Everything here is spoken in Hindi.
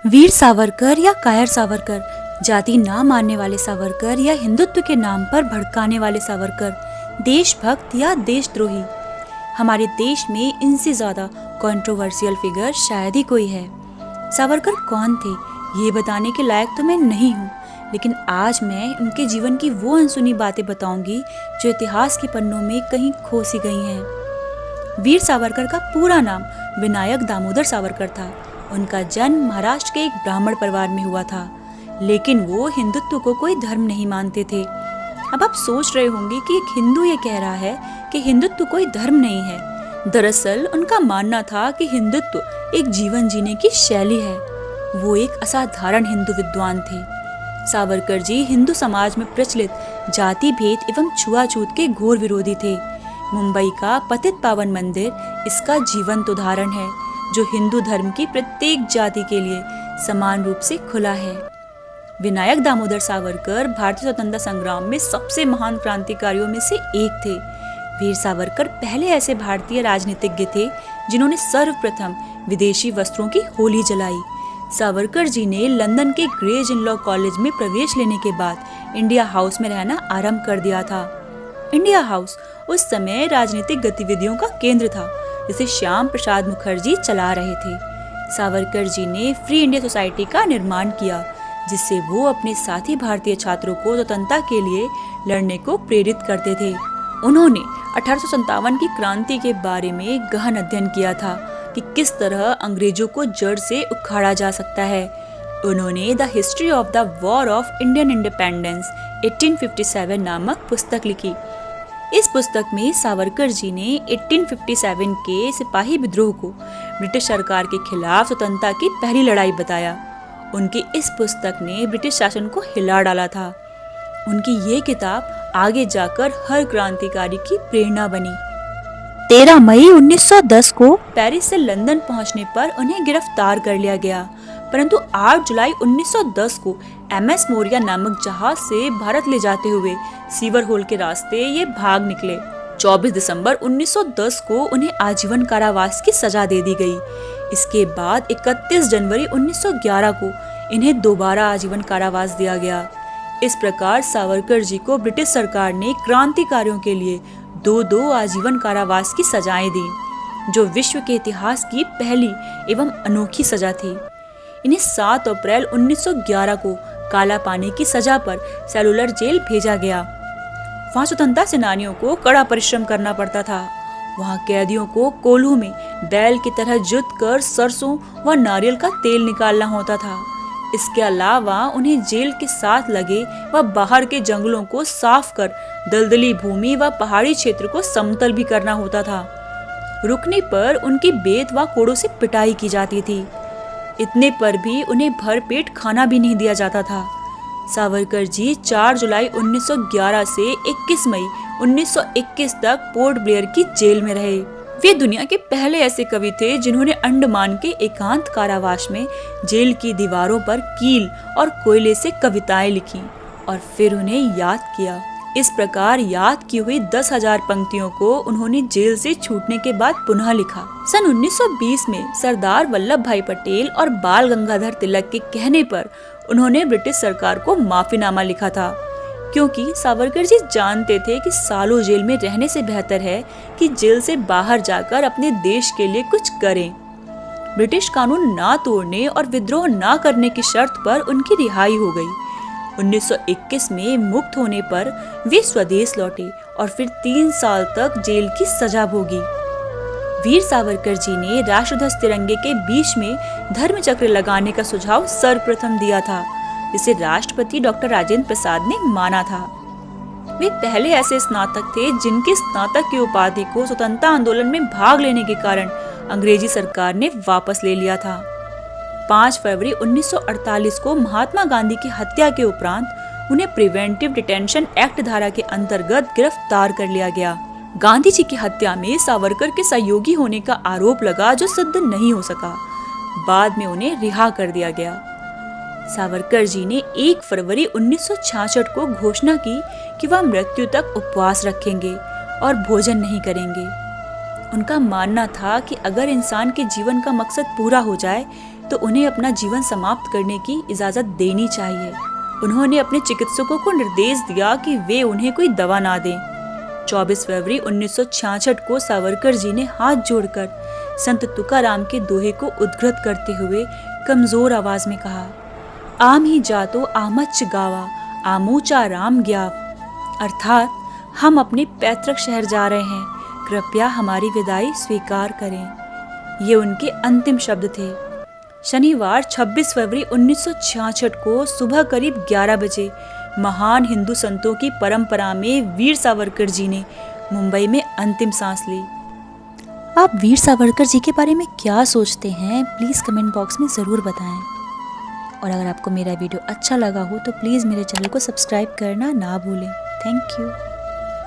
वीर सावरकर या कायर सावरकर, जाति ना मानने वाले सावरकर या हिंदुत्व के नाम पर भड़काने वाले सावरकर, देशभक्त या देशद्रोही, हमारे देश में इनसे ज्यादा कंट्रोवर्शियल फिगर शायद ही कोई है। सावरकर कौन थे ये बताने के लायक तो मैं नहीं हूँ, लेकिन आज मैं उनके जीवन की वो अनसुनी बातें बताऊंगी जो इतिहास के पन्नों में कहीं खो सी गई हैं। वीर सावरकर का पूरा नाम विनायक दामोदर सावरकर था। उनका जन्म महाराष्ट्र के एक ब्राह्मण परिवार में हुआ था, लेकिन वो हिंदुत्व को कोई धर्म नहीं मानते थे। अब आप सोच रहे होंगे कि एक हिंदू ये कह रहा है कि हिंदुत्व कोई धर्म नहीं है। दरअसल उनका मानना था कि हिंदुत्व एक जीवन जीने की शैली है। वो एक असाधारण हिंदू विद्वान थे। सावरकर जी हिंदू समाज में प्रचलित जाति भेद एवं छुआछूत के घोर विरोधी थे। मुंबई का पतित पावन मंदिर इसका जीवंत उदाहरण है, जो हिंदू धर्म की प्रत्येक जाति के लिए समान रूप से खुला है। विनायक दामोदर सावरकर भारतीय स्वतंत्रता संग्राम में सबसे महान क्रांतिकारियों में से एक थे। वीर सावरकर पहले ऐसे भारतीय राजनीतिज्ञ थे जिन्होंने सर्वप्रथम विदेशी वस्त्रों की होली जलाई। सावरकर जी ने लंदन के ग्रेज इन लॉ कॉलेज में प्रवेश लेने के बाद इंडिया हाउस में रहना आरंभ कर दिया था। इंडिया हाउस उस समय राजनीतिक गतिविधियों का केंद्र था, जिसे श्याम प्रसाद मुखर्जी चला रहे थे। सावरकर जी ने फ्री इंडिया सोसाइटी का निर्माण किया, जिससे वो अपने साथी भारतीय छात्रों को स्वतंत्रता के लिए लड़ने को प्रेरित करते थे। उन्होंने 1857 की क्रांति के बारे में गहन अध्ययन किया था कि किस तरह अंग्रेजों को जड़ से उखाड़ा जा सकता है। उन्होंने the history of the war of Indian independence 1857 नामक पुस्तक लिखी। इस पुस्तक में सावरकर जी ने 1857 के सिपाही विद्रोह को ब्रिटिश सरकार के खिलाफ स्वतंत्रता की पहली लड़ाई बताया। उनकी इस पुस्तक ने ब्रिटिश शासन को हिला डाला था। उनकी ये किताब आगे जाकर हर क्रांतिकारी की प्रेरणा बनी। 13 मई 1910 को पेरिस से लंदन पहुंचने पर उन्हें गिरफ्तार कर लिया गया, परंतु 8 जुलाई 1910 को MS मौर्या नामक जहाज से भारत ले जाते हुए सीवर होल के रास्ते ये भाग निकले। 24 दिसंबर 1910 को उन्हें आजीवन कारावास की सजा दे दी गई। इसके बाद 31 जनवरी 1911 को इन्हें दोबारा आजीवन कारावास दिया गया। इस प्रकार सावरकर जी को ब्रिटिश सरकार ने क्रांतिकारियों के लिए 2 आजीवन कारावास की सजाएं दी, जो विश्व के इतिहास की पहली एवं अनोखी सजा थी। इन्हें 7 अप्रैल 1911 को काला पानी की सजा पर सेलुलर जेल भेजा गया। वहाँ स्वतंत्रता सेनानियों को कड़ा परिश्रम करना पड़ता था। वहाँ कैदियों को कोल्हू में बैल की तरह जुत कर सरसों व नारियल का तेल निकालना होता था। इसके अलावा उन्हें जेल के साथ लगे व बाहर के जंगलों को साफ कर दलदली भूमि व पहाड़ी क्षेत्र को समतल भी करना होता था। रुकने पर उनकी बेत व कोड़ों से पिटाई की जाती थी। इतने पर भी उन्हें भरपेट खाना भी नहीं दिया जाता था। सावरकर जी 4 जुलाई 1911 से 21 मई 1921 तक पोर्ट ब्लेयर की जेल में रहे। वे दुनिया के पहले ऐसे कवि थे जिन्होंने अंडमान के एकांत कारावास में जेल की दीवारों पर कील और कोयले से कविताएं लिखी और फिर उन्हें याद किया। इस प्रकार याद की हुई 10,000 पंक्तियों को उन्होंने जेल से छूटने के बाद पुनः लिखा। सन 1920 में सरदार वल्लभ भाई पटेल और बाल गंगाधर तिलक के कहने पर उन्होंने ब्रिटिश सरकार को माफीनामा लिखा था, क्योंकि सावरकर जी जानते थे कि सालों जेल में रहने से बेहतर है कि जेल से बाहर जाकर अपने देश के लिए कुछ करें। ब्रिटिश कानून ना तोड़ने और विद्रोह ना करने की शर्त पर उनकी रिहाई हो गई। 1921 में मुक्त होने पर वे स्वदेश लौटे और फिर 3 साल तक जेल की सजा भोगी। वीर सावरकर जी ने राष्ट्रध्वज तिरंगे के बीच में धर्म चक्र लगाने का सुझाव सर्वप्रथम दिया था, जिसे राष्ट्रपति डॉक्टर राजेंद्र प्रसाद ने माना था। वे पहले ऐसे स्नातक थे जिनके स्नातक की उपाधि को स्वतंत्रता आंदोलन में भाग लेने के कारण अंग्रेजी सरकार ने वापस ले लिया था। 5 फरवरी 1948 को महात्मा गांधी की हत्या के उपरांत उन्हें प्रिवेंटिव डिटेंशन एक्ट धारा के अंतर्गत गिरफ्तार कर लिया गया। गांधी जी की हत्या में सावरकर के सहयोगी होने का आरोप लगा, जो सिद्ध नहीं हो सका। बाद में उन्हें रिहा कर दिया गया। सावरकर जी ने 1 फरवरी 1966 को घोषणा की कि वह मृत्यु तक उपवास रखेंगे और भोजन नहीं करेंगे। उनका मानना था कि अगर इंसान के जीवन का मकसद पूरा हो जाए तो उन्हें अपना जीवन समाप्त करने की इजाज़त देनी चाहिए। उन्होंने अपने चिकित्सकों को निर्देश दिया कि वे उन्हें कोई दवा ना दें। 24 फरवरी 1966 को सावरकर जी ने हाथ जोड़कर संत तुकाराम के दोहे को उद्धृत करते हुए कमजोर आवाज में कहा, आम ही जातो आमच गावा, आमूचा राम ज्ञाव। अर्थात हम अपने पैतृक शहर जा रहे हैं, कृपया हमारी विदाई स्वीकार करें। ये उनके अंतिम शब्द थे। शनिवार 26 फरवरी 1966 को सुबह करीब 11 बजे महान हिंदू संतों की परंपरा में वीर सावरकर जी ने मुंबई में अंतिम सांस ली। आप वीर सावरकर जी के बारे में क्या सोचते हैं, प्लीज़ कमेंट बॉक्स में ज़रूर बताएं। और अगर आपको मेरा वीडियो अच्छा लगा हो तो प्लीज़ मेरे चैनल को सब्सक्राइब करना ना भूलें। Thank you.